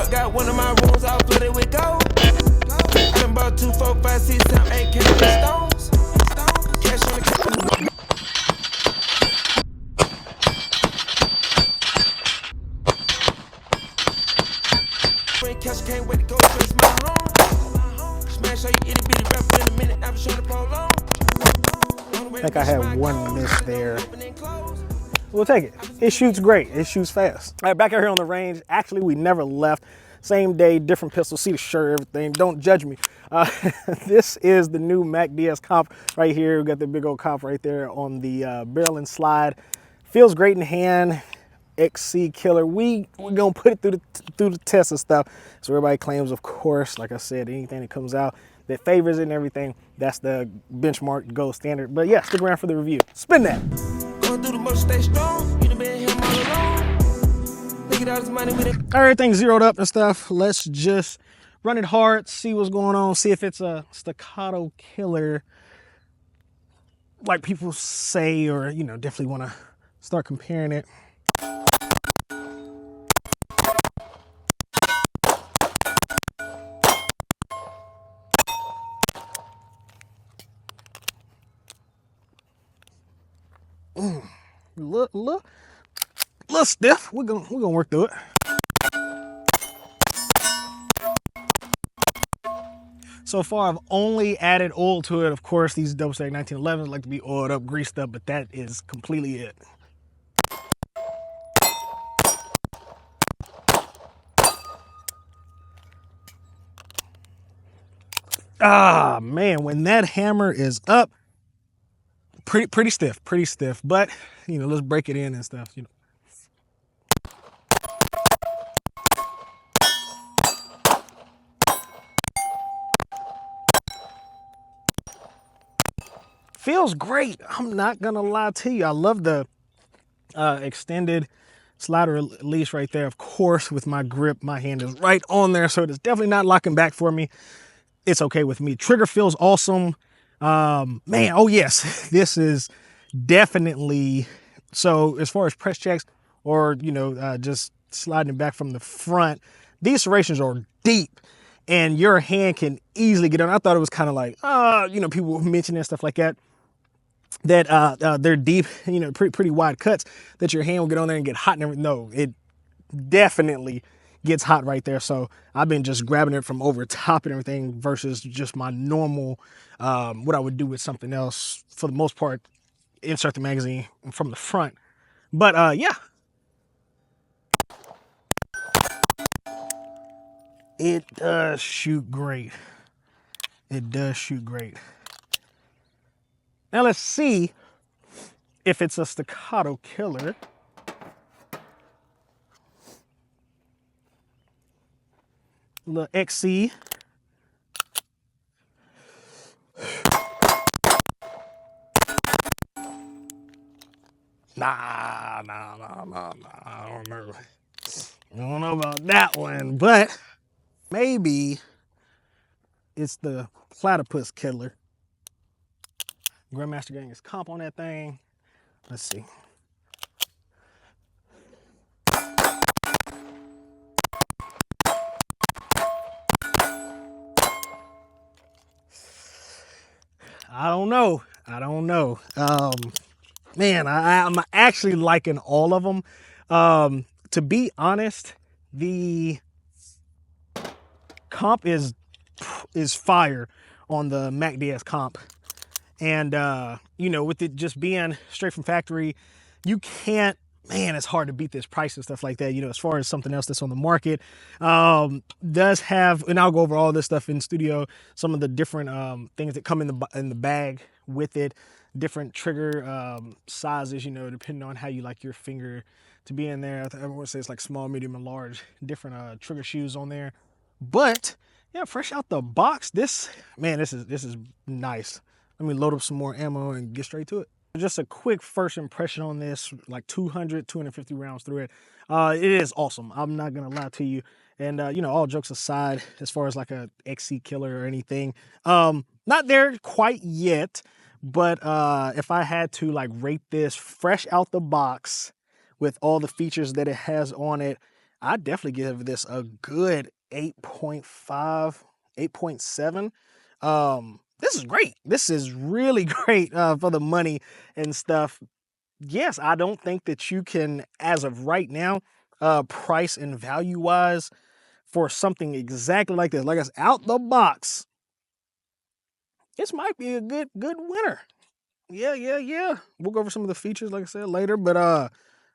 up, got one of my rooms all flooded with gold. I done bought 2, 4, 5, 6, 7, 8 counting stones. Cash on the cash, can't wait to go straight to my home. Smash all you itty bitty rapper in a minute, I'm sure to prolong. I think I had one miss there. We'll take it. It shoots great. It shoots fast. All right, back out here on the range. Actually, we never left. Same day, different pistol. See the shirt, everything. Don't judge me. This is the new Mac DS comp right here. We got the big old comp right there on the barrel and slide. Feels great in hand. XC killer. We're gonna put it through the test and stuff. So everybody claims, of course, like I said, anything that comes out that favors it and everything, that's the benchmark gold standard. But yeah, stick around for the review. Spin that. Going through the motion, stay strong. You done been here all alone. Look at all this money with it. Everything's zeroed up and stuff. Let's just run it hard, see what's going on, see if it's a staccato killer like people say, or definitely want to start comparing it. Little stiff. We're gonna work through it. So far, I've only added oil to it. Of course, these double stack 1911s like to be oiled up, greased up, but that is completely it. Ah, man, when that hammer is up, pretty stiff, but let's break it in and stuff, Feels great. I'm not gonna lie to you. I love the extended slider release right there. Of course, with my grip, my hand is right on there, so it's definitely not locking back for me. It's okay with me. Trigger feels awesome. Man, oh yes, this is definitely, so as far as press checks or just sliding it back from the front, these serrations are deep and your hand can easily get on. I thought it was kind of like people mentioning stuff like that they're deep, pretty wide cuts, that your hand will get on there and get hot and everything. No, it definitely gets hot right there. So I've been just grabbing it from over top and everything versus just my normal, what I would do with something else. For the most part, insert the magazine from the front. But yeah, it does shoot great. It does shoot great. Now let's see if it's a staccato killer. Little XC. Nah. I don't know. I don't know about that one, but maybe it's the platypus killer. Grandmaster getting his comp on that thing. Let's see. I don't know. Man, I'm actually liking all of them. To be honest, the comp is fire on the Mac DS comp. And, with it just being straight from factory, you can't, man, it's hard to beat this price and stuff like that. As far as something else that's on the market, does have, and I'll go over all this stuff in studio, some of the different things that come in the bag with it, different trigger sizes, depending on how you like your finger to be in there. I want to say it's like small, medium, and large, different trigger shoes on there. But yeah, fresh out the box, this is nice. Let me load up some more ammo and get straight to it. Just a quick first impression on this, like 250 rounds through it. It is awesome. I'm not gonna lie to you. And all jokes aside, as far as like a XC killer or anything, not there quite yet. But if I had to rate this fresh out the box with all the features that it has on it, I'd definitely give this a good 8.5, 8.7. This is great. This is really great for the money and stuff. Yes, I don't think that you can, as of right now, price and value wise, for something exactly like this, like it's out the box, this might be a good winner. Yeah. We'll go over some of the features, like I said, later. But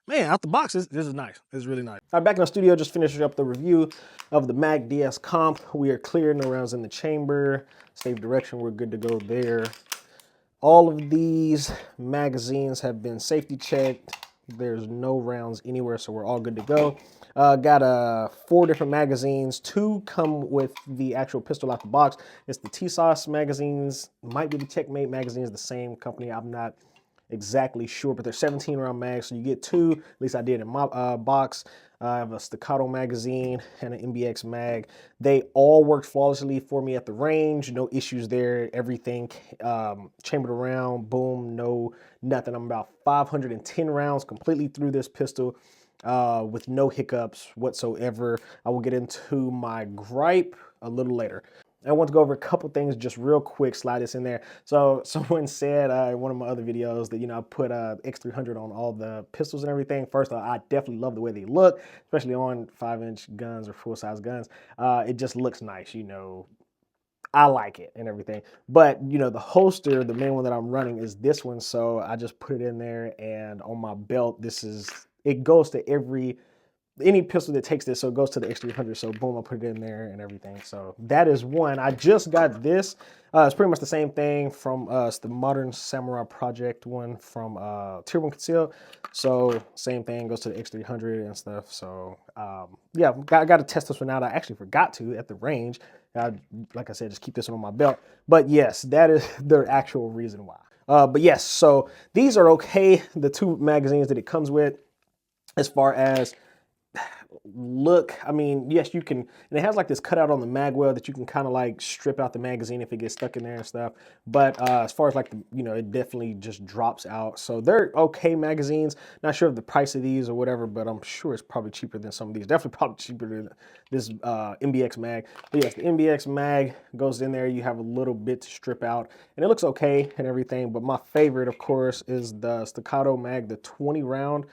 man, out the box, this is nice. It's really nice. All right, back in the studio, just finishing up the review of the Mag DS Comp. We are clear, no rounds in the chamber. Save direction, we're good to go there. All of these magazines have been safety checked. There's no rounds anywhere, so we're all good to go. Got 4 different magazines. 2 come with the actual pistol out the box. It's the TSOS magazines, might be the Checkmate magazines, the same company. I'm not exactly sure, but they're 17 round mags, so you get 2. At least I did in my box. I have a Staccato magazine and an MBX mag. They all worked flawlessly for me at the range. No issues there. Everything chambered around, boom, no nothing. I'm about 510 rounds completely through this pistol with no hiccups whatsoever. I will get into my gripe a little later. I want to go over a couple things just real quick, slide this in there. So someone said in one of my other videos that, I put X300 on all the pistols and everything. First of all, I definitely love the way they look, especially on 5-inch guns or full-size guns. It just looks nice, I like it and everything. But, the holster, the main one that I'm running is this one. So I just put it in there, and on my belt, it goes to any pistol that takes this, so it goes to the X300. So boom, I put it in there and everything. So that is one. I just got this. It's pretty much the same thing from it's the Modern Samurai Project one from Tier 1 Concealed. So same thing, goes to the X300 and stuff. So yeah, I got to test this one out. I actually forgot to at the range. Like I said, just keep this one on my belt. But yes, that is the actual reason why. But yes, so these are okay. The 2 magazines that it comes with, as far as look, I mean, yes, you can, and it has like this cutout on the mag well that you can kind of like strip out the magazine if it gets stuck in there and stuff. But as far as like it definitely just drops out. So they're okay magazines. Not sure of the price of these or whatever, but I'm sure it's probably cheaper than some of these. Definitely probably cheaper than this MBX mag. But yes, the MBX mag goes in there. You have a little bit to strip out, and it looks okay and everything. But my favorite, of course, is the Staccato mag, the 20 round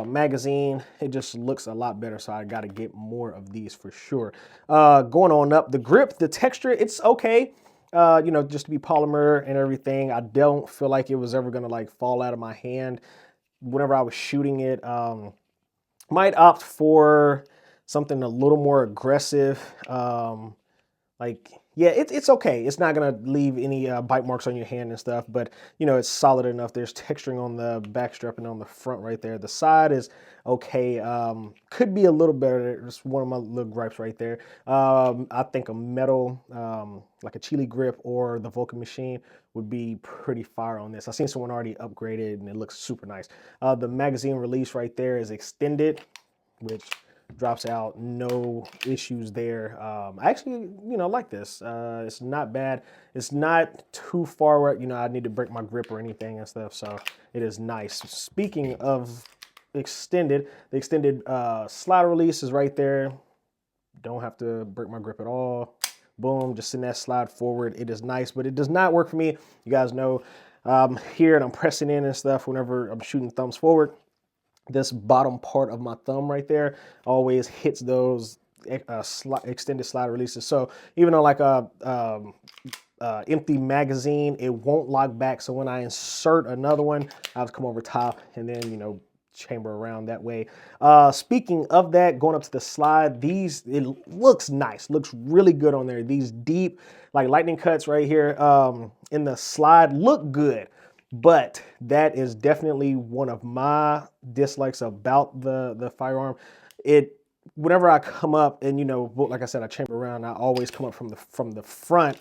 magazine. It just looks a lot better, so I got to get more of these for sure. Going on up, the grip, the texture, it's okay. Just to be polymer and everything. I don't feel like it was ever gonna like fall out of my hand whenever I was shooting it. Might opt for something a little more aggressive. Yeah, it's okay. It's not gonna leave any bite marks on your hand and stuff, but it's solid enough. There's texturing on the back strap and on the front right there. The side is okay. Could be a little better. It's one of my little gripes right there. I think a metal, like a Chile grip or the Vulcan machine, would be pretty fire on this. I've seen someone already upgraded and it looks super nice. The magazine release right there is extended, which drops out, no issues there. I actually, like this. It's not bad. It's not too far where, I need to break my grip or anything and stuff, so it is nice. Speaking of extended, the extended slide release is right there. Don't have to break my grip at all. Boom, just send that slide forward. It is nice, but it does not work for me. You guys know here, and I'm pressing in and stuff whenever I'm shooting thumbs forward. This bottom part of my thumb right there always hits those extended slide releases. So even on like a empty magazine, it won't lock back. So when I insert another one, I'll come over top and then, chamber around that way. Speaking of that, going up to the slide, it looks nice, looks really good on there. These deep, like lightning cuts right here in the slide look good. But that is definitely one of my dislikes about the firearm. Whenever I come up and, like I said, I chamber around, I always come up from the front.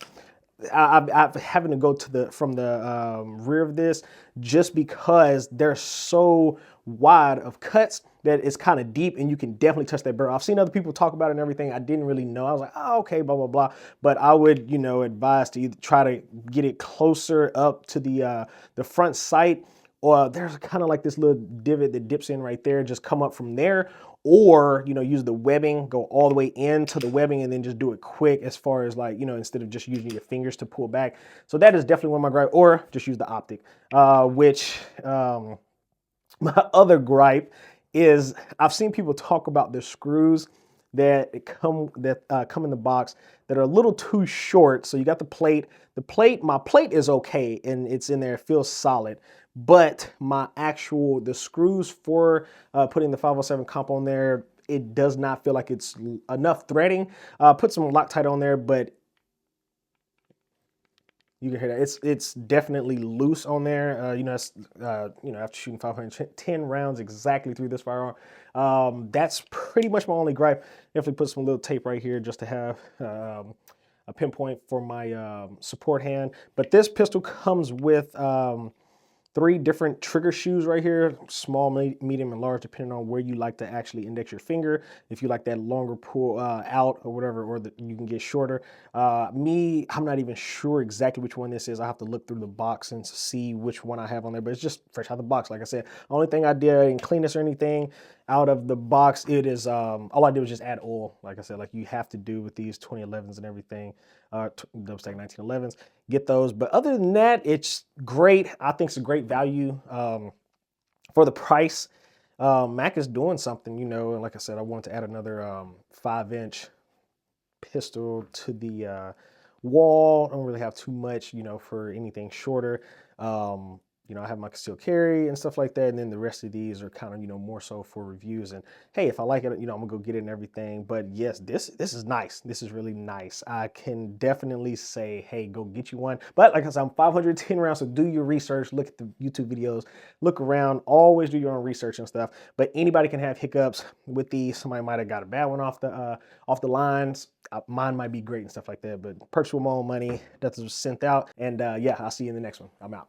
I'm having to go from the rear of this just because they're so wide of cuts that it's kind of deep and you can definitely touch that barrel. I've seen other people talk about it and everything. I didn't really know. I was like, oh, okay, blah, blah, blah. But I would, advise to either try to get it closer up to the front sight, or there's kind of like this little divot that dips in right there. Just come up from there, or, you know, use the webbing, go all the way into the webbing and then just do it quick as far as like, you know, instead of just using your fingers to pull back. So that is definitely one of my gripes, or just use the optic, which my other gripe is I've seen people talk about the screws that come in the box that are a little too short. So you got the plate. My plate is okay and it's in there, it feels solid. But the screws for putting the 507 comp on there, it does not feel like it's enough threading. Put some Loctite on there, but you can hear that it's definitely loose on there. You know, after shooting 510 rounds exactly through this firearm, that's pretty much my only gripe. Definitely put some little tape right here just to have a pinpoint for my support hand. But this pistol comes with 3 different trigger shoes right here, small, medium, and large, depending on where you like to actually index your finger. If you like that longer pull out or whatever, or you can get shorter. I'm not even sure exactly which one this is. I have to look through the box and see which one I have on there, but it's just fresh out of the box. Like I said, only thing I did, I didn't clean this or anything out of the box. It is, all I did was just add oil. Like I said, like you have to do with these 2011s and everything, double stack 1911s. Get those. But other than that, it's great. I think it's a great value for the price. Mac is doing something, you know, and like I said, I wanted to add another 5-inch pistol to the wall. I don't really have too much, you know, for anything shorter. You know, I have my concealed carry and stuff like that. And then the rest of these are kind of, you know, more so for reviews. And hey, if I like it, you know, I'm gonna go get it and everything. But yes, this is nice. This is really nice. I can definitely say, hey, go get you one. But like I said, I'm 510 rounds, so do your research, look at the YouTube videos, look around, always do your own research and stuff. But anybody can have hiccups with these. Somebody might have got a bad one off the lines. Mine might be great and stuff like that. But purchase with my own money. That's what's sent out. And yeah, I'll see you in the next one. I'm out.